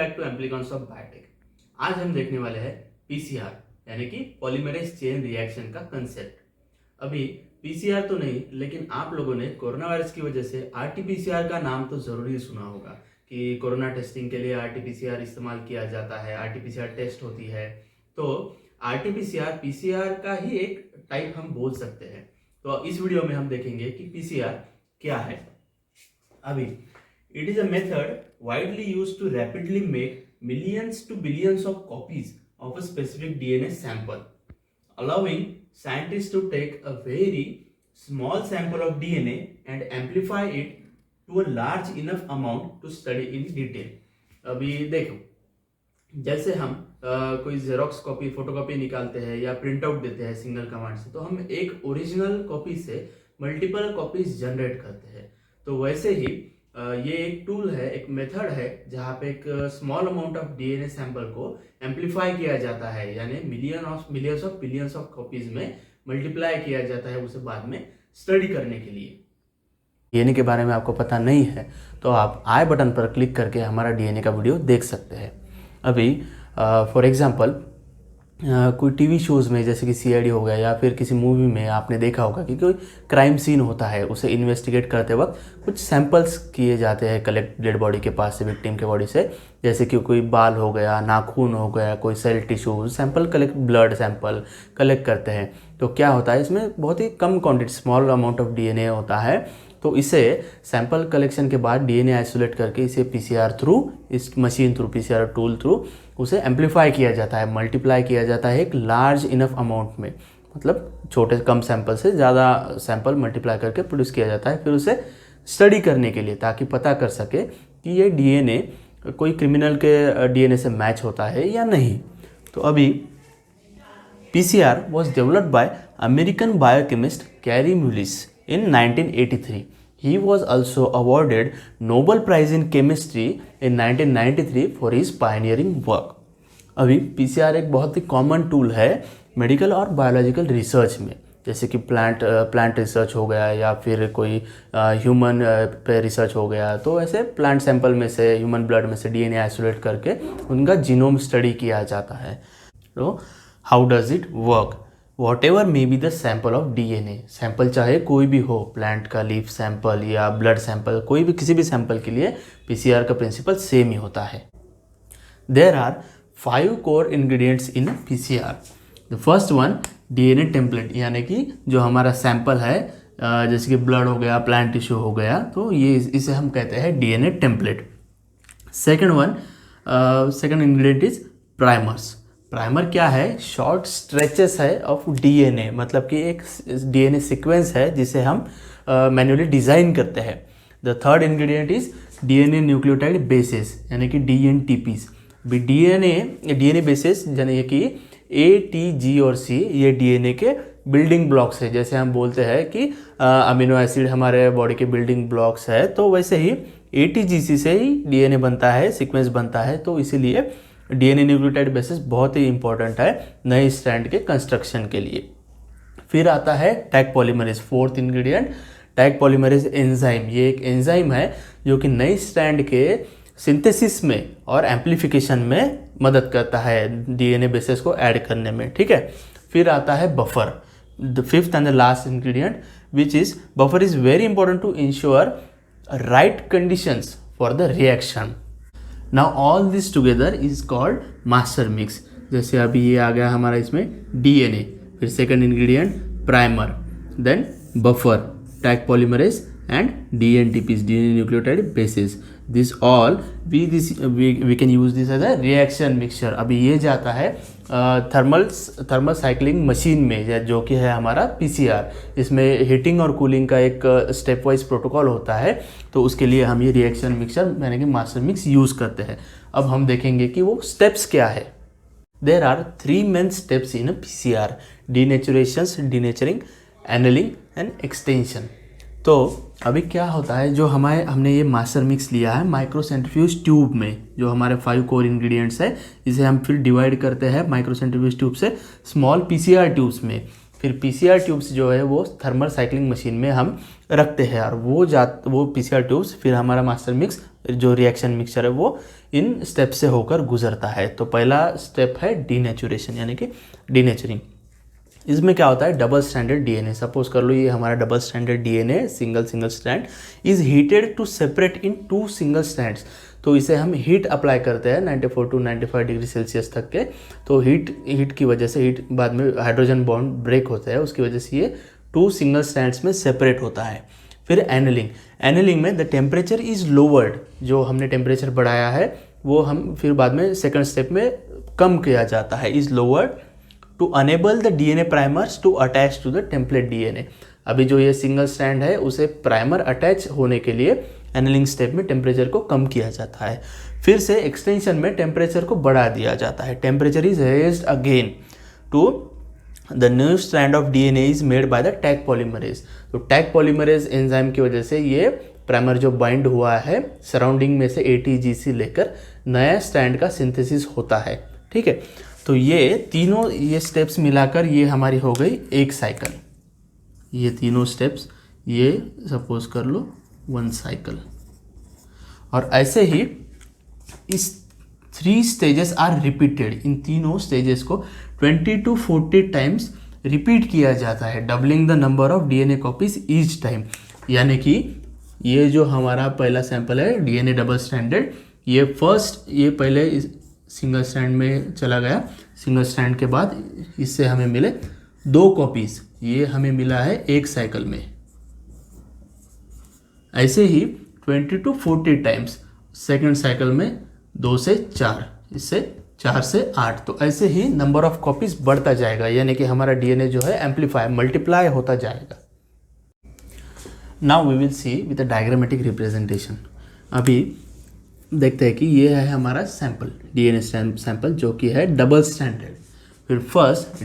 Back to amplicons of biotech. आज हम देखने वाले हैं पीसीआर यानी कि पॉलीमरेज चेन रिएक्शन का कंसेप्ट। अभी पीसीआर तो नहीं, लेकिन आप लोगों ने कोरोना वायरस की वजह से आरटीपीसीआर का नाम तो जरूर ही सुना होगा कि कोरोना टेस्टिंग के लिए आरटीपीसीआर इस्तेमाल किया जाता है, आरटीपीसीआर टेस्ट होती है। तो आरटीपीसीआर पीसीआर का ही एक टाइप हम बोल सकते हैं। तो इस वीडियो में हम देखेंगे कि पीसीआर क्या है। अभी it is a method widely used to rapidly make millions to billions of copies of a specific DNA sample, allowing scientists to take a very small sample of DNA and amplify it to a large enough amount to study in detail. अभी देखो, जैसे हम कोई xerox copy photocopy निकालते हैं या print out देते हैं सिंगल कमांड से, तो हम एक ओरिजिनल कॉपी से मल्टीपल कॉपीज जनरेट करते हैं। तो वैसे ही ये एक टूल है, एक मेथड है जहाँ पे एक small amount of DNA sample को एम्पलीफाई किया जाता है, यानी millions of billions of copies में मल्टीप्लाई किया जाता है उसे बाद में स्टडी करने के लिए। डीएनए के बारे में आपको पता नहीं है तो आप आई बटन पर क्लिक करके हमारा डीएनए का वीडियो देख सकते हैं। अभी फॉर एग्जांपल कोई टीवी शोज़ में जैसे कि सीआईडी हो गया या फिर किसी मूवी में आपने देखा होगा कि कोई क्राइम सीन होता है, उसे इन्वेस्टिगेट करते वक्त कुछ सैंपल्स किए जाते हैं कलेक्ट डेड बॉडी के पास से, विक्टिम के बॉडी से, जैसे कि कोई बाल हो गया, नाखून हो गया, कोई cell tissue sample collect, blood sample collect करते हैं। तो क्या होता है, इसमें बहुत ही कम quantity, small amount of DNA होता है। तो इसे सैंपल कलेक्शन के बाद डीएनए आइसोलेट करके इसे पीसीआर थ्रू, इस machine through, PCR tool through उसे एम्पलीफाई किया जाता है, मल्टीप्लाई किया जाता है एक लार्ज इनफ अमाउंट में, मतलब छोटे कम सैंपल से ज़्यादा सैंपल मल्टीप्लाई करके प्रोड्यूस किया जाता है, फिर उसे स्टडी करने के लिए, ताकि पता कर सके कि ये डीएनए कोई क्रिमिनल के डीएनए से मैच होता है या नहीं। तो अभी PCR was developed by American biochemist carry मुलिस in 1983. He was also awarded Nobel Prize in Chemistry in 1993 for his pioneering work. अभी पीसीआर एक बहुत ही कॉमन टूल है मेडिकल और बायोलॉजिकल रिसर्च में, जैसे कि प्लांट रिसर्च हो गया या फिर कोई ह्यूमन पे रिसर्च हो गया। तो ऐसे प्लांट सैंपल में से, ह्यूमन ब्लड में से डीएनए आइसोलेट करके उनका जीनोम स्टडी किया जाता है। तो how does it work? Whatever may be the sample of DNA, sample चाहे कोई भी हो, प्लांट का लीफ सैंपल या ब्लड सैंपल, कोई भी किसी भी सैंपल के लिए पीसीआर का प्रिंसिपल सेम ही होता है। There are 5 core ingredients in PCR. The first one, DNA template, यानी कि जो हमारा सैंपल है, जैसे कि ब्लड हो गया, प्लांट टिश्यू हो गया, तो ये इसे हम कहते हैं DNA template. Second ingredient is primers. Primer क्या है? शॉर्ट स्ट्रेचेस है ऑफ डीएनए, मतलब कि एक डीएनए सीक्वेंस है जिसे हम मैन्युअली डिज़ाइन करते हैं। The third ingredient is DNA nucleotide basis, यानी कि डीएनटीपीस। डीएनए बेसिस यानी कि ए, टी, जी और सी, ये डीएनए के बिल्डिंग ब्लॉक्स है। जैसे हम बोलते हैं कि अमीनो एसिड हमारे बॉडी के बिल्डिंग ब्लॉक्स है, तो वैसे ही एटीजीसी से ही डीएनए बनता है, सीक्वेंस बनता है। तो इसीलिए डीएनए न्यूक्लियोटाइड बेसिस बहुत ही इंपॉर्टेंट है नए स्ट्रैंड के कंस्ट्रक्शन के लिए। फिर आता है Taq polymerase, fourth ingredient tag polymerase enzyme. ये एक एंजाइम है जो कि नई स्ट्रैंड के सिंथेसिस में और एम्प्लीफिकेशन में मदद करता है डीएनए बेसिस को ऐड करने में, ठीक है। फिर आता है buffer, the fifth and the last ingredient, which is buffer is very important to ensure right conditions for the reaction. Now all this together is called master mix। जैसे अभी ये आ गया हमारा इसमें डीएनए, फिर second ingredient primer, then buffer, Taq polymerase and dNTPs, DNA nucleotide bases. This all we can use this as a reaction mixture. अभी ये जाता है थर्मल साइक्लिंग मशीन में, जो कि है हमारा पीसीआर। इसमें हीटिंग और कूलिंग का एक स्टेप वाइज प्रोटोकॉल होता है, तो उसके लिए हम ये रिएक्शन मिक्सचर यानी कि मास्टर मिक्स यूज़ करते हैं। अब हम देखेंगे कि वो स्टेप्स क्या है। There are 3 main steps in PCR: denaturation, denaturing, annealing and extension. तो अभी क्या होता है, जो हमने ये मास्टर मिक्स लिया है माइक्रोसेंट्रीफ्यूज ट्यूब में, जो हमारे 5 कोर इंग्रेडिएंट्स है, इसे हम फिर डिवाइड करते हैं माइक्रोसेंट्रीफ्यूज ट्यूब से स्मॉल पीसीआर ट्यूब्स में। फिर पीसीआर ट्यूब्स जो है वो थर्मल साइक्लिंग मशीन में हम रखते हैं और वो पीसीआर ट्यूब्स फिर हमारा मास्टर मिक्स जो रिएक्शन मिक्सचर है वो इन स्टेप से होकर गुजरता है। तो पहला स्टेप है डीनेचुरेशन यानी कि डीनेचरिंग। इसमें क्या होता है, डबल स्टैंडर्ड डीएनए, सपोज कर लो ये हमारा double standard DNA single strand is heated to separate in 2 single strands. तो इसे हम हीट अप्लाई करते हैं 94 to 95 डिग्री सेल्सियस तक के। तो हीट की वजह से हीट बाद में हाइड्रोजन बॉन्ड ब्रेक होता है, उसकी वजह से ये 2 सिंगल स्ट्रैंड्स में सेपरेट होता है। फिर एनलिंग में द टेम्परेचर इज लोवर्ड, जो हमने टेम्परेचर बढ़ाया है वो हम फिर बाद में सेकंड स्टेप में कम किया जाता है, is lowered to enable the DNA primers to attach to the template DNA. अभी जो ये सिंगल स्ट्रैंड है उसे प्राइमर अटैच होने के लिए एनलिंग स्टेप में टेम्परेचर को कम किया जाता है। फिर से एक्सटेंशन में टेम्परेचर को बढ़ा दिया जाता है, temperature is raised again to the new strand of DNA is made by the Taq polymerase. तो टैग पॉलीमरेज एंजाइम की वजह से ये प्राइमर जो बाइंड हुआ है सराउंडिंग में से एटीजीसी लेकर नया स्ट्रैंड का सिंथेसिस होता है। ठीक है, तो ये तीनों ये स्टेप्स मिलाकर ये हमारी हो गई एक साइकिल। ये तीनों स्टेप्स ये सपोज कर लो 1 साइकिल। और ऐसे ही इस 3 स्टेजेस आर रिपीटेड, इन तीनों स्टेजेस को 20 to 40 टाइम्स रिपीट किया जाता है, doubling the number of DNA copies each time. यानी कि ये जो हमारा पहला सैंपल है डीएनए डबल स्टैंडर्ड, ये पहले सिंगल स्ट्रैंड में चला गया, सिंगल स्ट्रैंड के बाद इससे हमें मिले 2 कॉपीज, ये हमें मिला है एक साइकिल में। ऐसे ही 20 to 40 टाइम्स सेकंड साइकिल में 2 से 4, इससे 4 से 8। तो ऐसे ही नंबर ऑफ कॉपीज बढ़ता जाएगा, यानी कि हमारा डीएनए जो है एम्पलीफाई मल्टीप्लाई होता जाएगा। Now we will see with a diagrammatic representation. अभी देखते हैं कि ये है हमारा सैंपल, डीएनए सैंपल जो कि है डबल स्टैंडर्ड। फिर फर्स्ट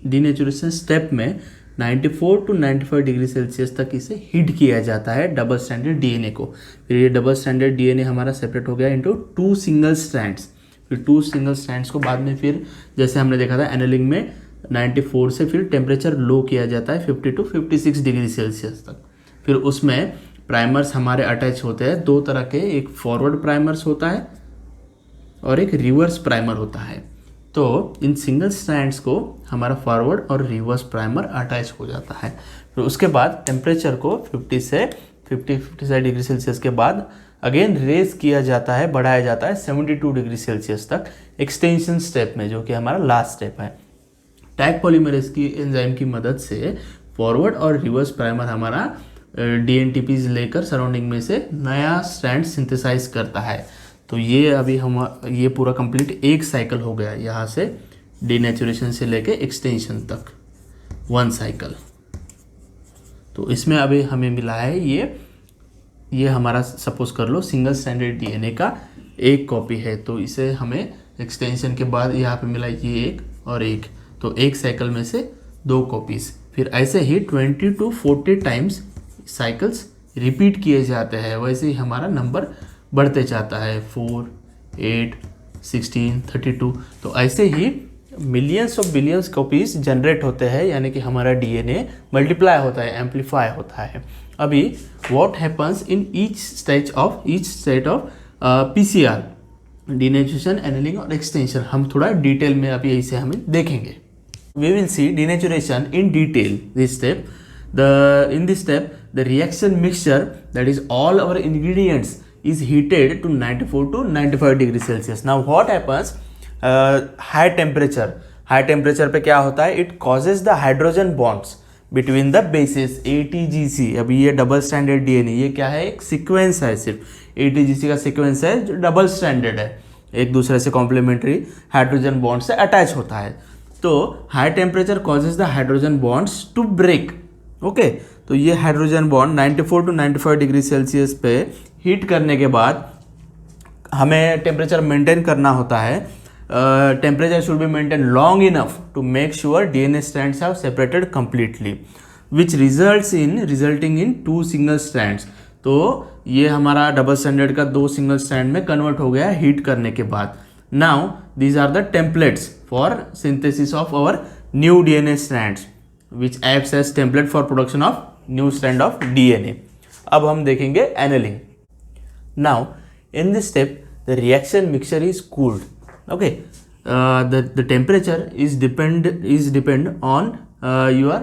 डीनेचुरेशन स्टेप में 94 to 95 डिग्री सेल्सियस तक इसे हीट किया जाता है डबल स्टैंडर्ड डीएनए को। फिर ये डबल स्टैंडर्ड डीएनए हमारा सेपरेट हो गया इनटू 2 सिंगल स्ट्रैंड्स। फिर 2 सिंगल स्ट्रैंड्स को बाद में फिर जैसे हमने देखा था एनालिंग में 94 से फिर टेम्परेचर लो किया जाता है 50 to 56 डिग्री सेल्सियस तक। फिर उसमें प्राइमर्स हमारे अटैच होते हैं 2 तरह के, एक फॉरवर्ड प्राइमर्स होता है और एक रिवर्स प्राइमर होता है। तो इन सिंगल स्ट्रैंड्स को हमारा फॉरवर्ड और रिवर्स प्राइमर अटैच हो जाता है। फिर उसके बाद टेम्परेचर को 50 से 57 डिग्री सेल्सियस के बाद अगेन रेज किया जाता है, बढ़ाया जाता है 72 डिग्री सेल्सियस तक एक्सटेंशन स्टेप में, जो कि हमारा लास्ट स्टेप है। टैग पॉलीमरेज की एंजाइम की मदद से फॉरवर्ड और रिवर्स प्राइमर हमारा डीएनटीपीज लेकर सराउंडिंग में से नया स्ट्रैंड सिंथेसाइज करता है। तो ये अभी ये पूरा कंप्लीट एक साइकिल हो गया, यहाँ से डीनेचुरेशन से लेके एक्सटेंशन तक 1 साइकिल। तो इसमें अभी हमें मिला है ये हमारा सपोज कर लो सिंगल स्टैंडर्ड डीएनए का एक कॉपी है। तो इसे हमें एक्सटेंशन के बाद यहाँ पे मिला ये एक और एक, तो एक साइकिल में से 2 कॉपीज। फिर ऐसे ही 20 to 40 टाइम्स साइकिल्स रिपीट किए जाते हैं, वैसे ही हमारा नंबर बढ़ते जाता है 4, 8, 16, 32। तो ऐसे ही millions of billions copies generate होते हैं, यानी कि हमारा डीएनए मल्टीप्लाई होता है, एम्पलीफाई होता है। अभी what happens in each state of PCR, denaturation, annealing और एक्सटेंशन, हम थोड़ा डिटेल में अभी इसे हमें देखेंगे। We will see denaturation in detail this step. In this step, the reaction mixture, that is all our ingredients, is heated to 94 to 95 degree Celsius. Now what happens? High temperature पे क्या होता है? It causes the hydrogen bonds between the bases ATGC. अभी ये double standard DNA, ये क्या है? एक सीक्वेंस है, सिर्फ ATGC का सीक्वेंस है जो डबल स्टैंडर्ड है, एक दूसरे से कॉम्प्लीमेंट्री हाइड्रोजन बॉन्ड से अटैच होता है। तो high temperature causes the hydrogen bonds to break. Okay, तो ये hydrogen bond 94 to 95 degree Celsius पे हीट करने के बाद हमें टेम्परेचर मेंटेन करना होता है। Temperature should be maintain long enough to make sure DNA strands have separated completely, which resulting in 2 single strands. तो ये हमारा डबल स्टैंडर्ड का 2 सिंगल स्ट्रैंड में कन्वर्ट हो गया हीट करने के बाद। Now these are the templates for synthesis of our new DNA strands which acts as template for production of new strand of DNA. अब हम देखेंगे annealing. Now in this step the reaction mixture is cooled. Okay, the temperature is depend on your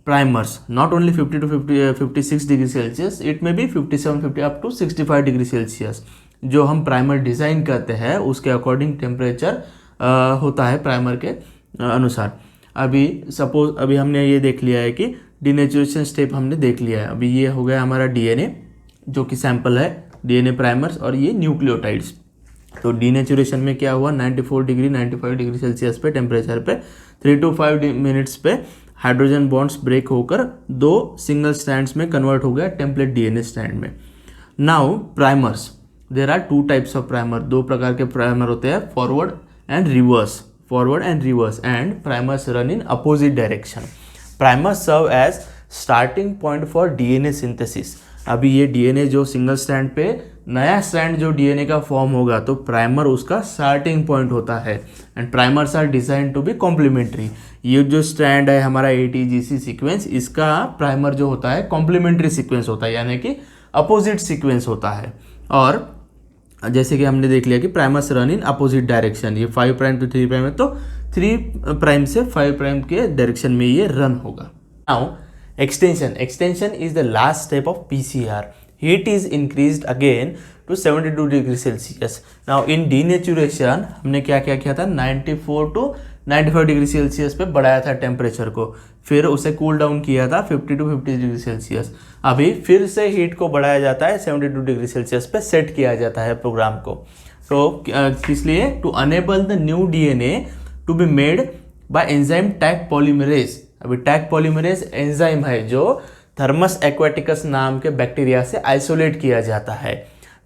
primers, not only 50 to 56 degree Celsius, it may be 57 50 up to 65 degree Celsius. जो हम primer design करते हैं उसके according temperature होता है primer के अनुसार. अभी हमने ये देख लिया है कि डीनेचुरेशन स्टेप हमने देख लिया है. अभी ये हो गया हमारा डीएनए जो कि सैंपल है, डीएनए प्राइमर्स, और ये न्यूक्लियोटाइड्स. तो डीनेचुरेशन में क्या हुआ, 94 डिग्री 95 डिग्री सेल्सियस पे टेम्परेचर पे 3 to 5 मिनट्स पे हाइड्रोजन बॉन्ड्स ब्रेक होकर 2 सिंगल स्ट्रैंड्स में कन्वर्ट हो गया टेम्पलेट डीएनए स्ट्रैंड में. Now primers, there are 2 types of primer. 2 प्रकार के प्राइमर होते हैं, forward and reverse, and primers run in opposite direction. Primers serve as starting point for DNA synthesis. अभी ये डीएनए जो सिंगल स्ट्रैंड पे नया स्ट्रैंड जो डीएनए का फॉर्म होगा तो प्राइमर उसका स्टार्टिंग पॉइंट होता है. And primers are design to be complementary. ये जो स्ट्रैंड है हमारा ATGC सीक्वेंस, इसका प्राइमर जो होता है कॉम्प्लीमेंट्री सीक्वेंस होता है, यानी कि अपोजिट सीक्वेंस होता है. और जैसे कि हमने देख लिया कि primers run in opposite direction. ये 5 प्राइम टू 3 प्राइम है तो 3 प्राइम से 5 प्राइम के डायरेक्शन में ये रन होगा. Now extension is the last step of PCR. Heat is increased again to 72 degree Celsius. Now in denaturation हमने क्या किया था, 94 to 95 डिग्री सेल्सियस पे बढ़ाया था टेम्परेचर को, फिर उसे कूल डाउन किया था 50 to 50 डिग्री सेल्सियस. अभी फिर से हीट को बढ़ाया जाता है 72 डिग्री सेल्सियस पे सेट किया जाता है प्रोग्राम को. तो किस लिए, to enable the new DNA to be made by enzyme Taq polymerase. अभी टैग पॉलीमरेज एंजाइम है जो थर्मस एक्वाटिकस नाम के बैक्टीरिया से आइसोलेट किया जाता है.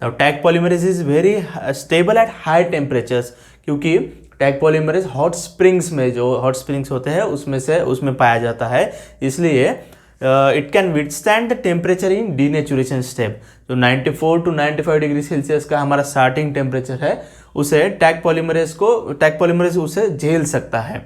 Taq polymerase is very stable at high temperatures, क्योंकि टैग पॉलीमरेज हॉट स्प्रिंग्स में, जो हॉट स्प्रिंग्स होते हैं उसमें पाया जाता है, इसलिए it can withstand the temperature in denaturation step. जो 94 to 95 डिग्री सेल्सियस का हमारा स्टार्टिंग टेम्परेचर है उसे टैग पॉलीमरेज उसे झेल सकता है.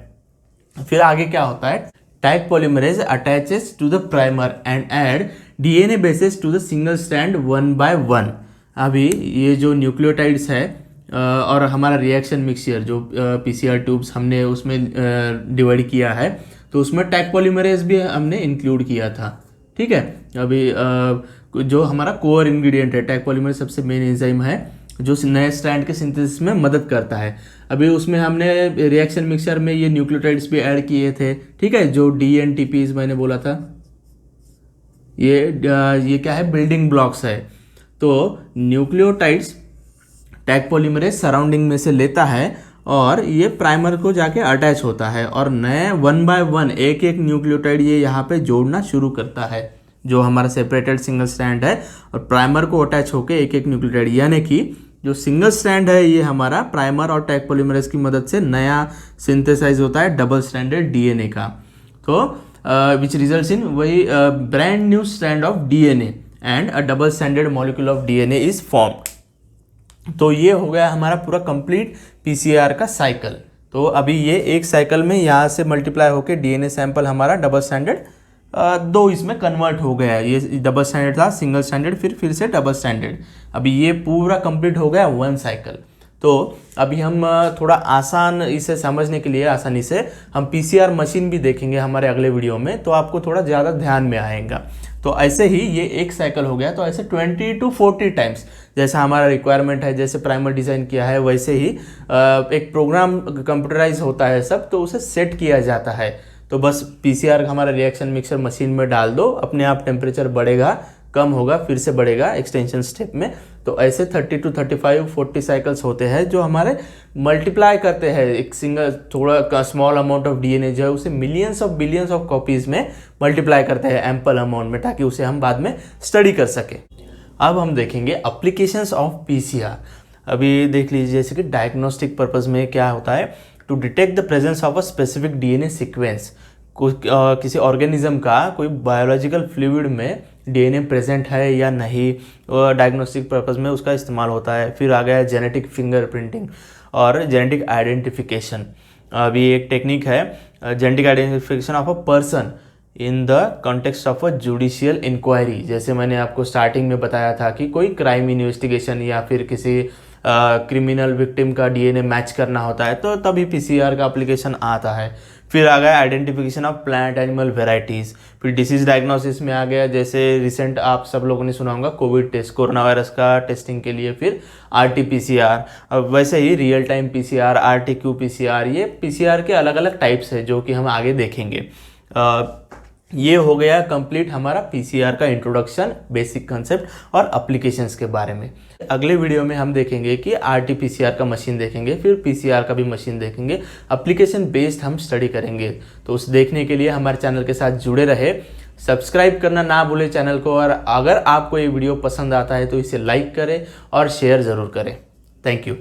फिर आगे क्या होता है, Taq polymerase attaches to the primer and add DNA bases to the single strand 1 by 1. अभी ये जो न्यूक्लियोटाइड्स है और हमारा रिएक्शन मिक्सचर जो PCR ट्यूब्स हमने उसमें डिवाइड किया है, तो उसमें टैग पॉलीमरेज भी हमने इंक्लूड किया था. ठीक है, अभी जो हमारा कोर इंग्रेडिएंट है, टैग पॉलीमरेज सबसे मेन एंजाइम है जो नए स्ट्रैंड के सिंथेसिस में मदद करता है. अभी उसमें हमने रिएक्शन मिक्सचर में ये न्यूक्लियोटाइड्स भी ऐड किए थे. ठीक है, जो DNTPs मैंने बोला था, ये क्या है, बिल्डिंग ब्लॉक्स है. तो न्यूक्लियोटाइड्स टैग पॉलीमरेज सराउंडिंग में से लेता है और ये प्राइमर को जाके अटैच होता है और नए 1 by 1 एक न्यूक्लियोटाइड ये यहाँ पे जोड़ना शुरू करता है, जो हमारा सेपरेटेड सिंगल स्ट्रैंड है, और प्राइमर को अटैच होके एक न्यूक्लियोटाइड, यानी कि जो सिंगल स्ट्रैंड है ये हमारा प्राइमर और टैग पॉलीमरेज की मदद से नया सिंथेसाइज होता है डबल स्ट्रैंडेड डीएनए का. तो विच रिजल्ट्स इन वही brand new strand of DNA and a double stranded molecule of DNA is formed. तो ये हो गया हमारा पूरा कंप्लीट पीसीआर का साइकिल. तो अभी ये एक साइकिल में यहाँ से मल्टीप्लाई होकर डीएनए सैंपल हमारा डबल स्टैंडर्ड 2 इसमें कन्वर्ट हो गया. ये डबल स्टैंडर्ड था, सिंगल स्टैंडर्ड, फिर से डबल स्टैंडर्ड. अभी ये पूरा कंप्लीट हो गया 1 साइकिल. तो अभी हम थोड़ा आसान इसे समझने के लिए आसानी से हम पीसीआर मशीन भी देखेंगे हमारे अगले वीडियो में, तो आपको थोड़ा ज़्यादा ध्यान में आएगा. तो ऐसे ही ये एक साइकिल हो गया, तो ऐसे 20 to 40 टाइम्स जैसा हमारा रिक्वायरमेंट है, जैसे प्राइमर डिज़ाइन किया है वैसे ही एक प्रोग्राम कंप्यूटराइज होता है सब, तो उसे सेट किया जाता है. तो बस पीसीआर हमारा रिएक्शन मिक्सर मशीन में डाल दो, अपने आप टेम्परेचर बढ़ेगा, कम होगा, फिर से बढ़ेगा एक्सटेंशन स्टेप में. तो ऐसे 30 to 35 40 साइकिल्स होते हैं जो हमारे मल्टीप्लाई करते हैं एक सिंगल थोड़ा स्मॉल अमाउंट ऑफ डीएनए जो है उसे millions of billions of copies में मल्टीप्लाई करते हैं एम्पल अमाउंट में, ताकि उसे हम बाद में स्टडी कर सकें. अब हम देखेंगे एप्लीकेशंस ऑफ पीसीआर. अभी देख लीजिए जैसे कि डायग्नोस्टिक पर्पस में क्या होता है, to detect the presence of a specific DNA sequence. किसी ऑर्गेनिज्म का कोई बायोलॉजिकल फ्लूइड में डीएनए प्रेजेंट है या नहीं, डायग्नोस्टिक पर्पस में उसका इस्तेमाल होता है. फिर आ गया जेनेटिक फिंगरप्रिंटिंग और जेनेटिक आइडेंटिफिकेशन. अभी एक टेक्निक है genetic identification of a person in the context of a judicial inquiry. जैसे मैंने आपको स्टार्टिंग में बताया था कि कोई क्राइम इन्वेस्टिगेशन या फिर किसी क्रिमिनल विक्टिम का डीएनए मैच करना होता है तो तभी पीसीआर का एप्लीकेशन आता है। फिर आ गया identification of plant animal varieties. फिर डिसीज डायग्नोसिस में आ गया, जैसे रिसेंट आप सब लोगों ने सुना होगा कोविड टेस्ट, कोरोना वायरस का टेस्टिंग के लिए फिर आरटी-पीसीआर। अब वैसे ही रियल टाइम पीसीआर, आरटी-क्यू-पीसीआर, ये पीसीआर के अलग अलग टाइप्स है जो कि हम आगे देखेंगे। ये हो गया कंप्लीट हमारा पीसीआर का इंट्रोडक्शन, बेसिक कंसेप्ट और एप्लीकेशंस के बारे में। अगले वीडियो में हम देखेंगे कि आरटी-पीसीआर का मशीन देखेंगे, फिर पीसीआर का भी मशीन देखेंगे, एप्लीकेशन बेस्ड हम स्टडी करेंगे। तो उस देखने के लिए हमारे चैनल के साथ जुड़े रहे, सब्सक्राइब करना ना भूलें चैनल को, और अगर आपको ये वीडियो पसंद आता है तो इसे लाइक करें और शेयर ज़रूर करें। Thank you.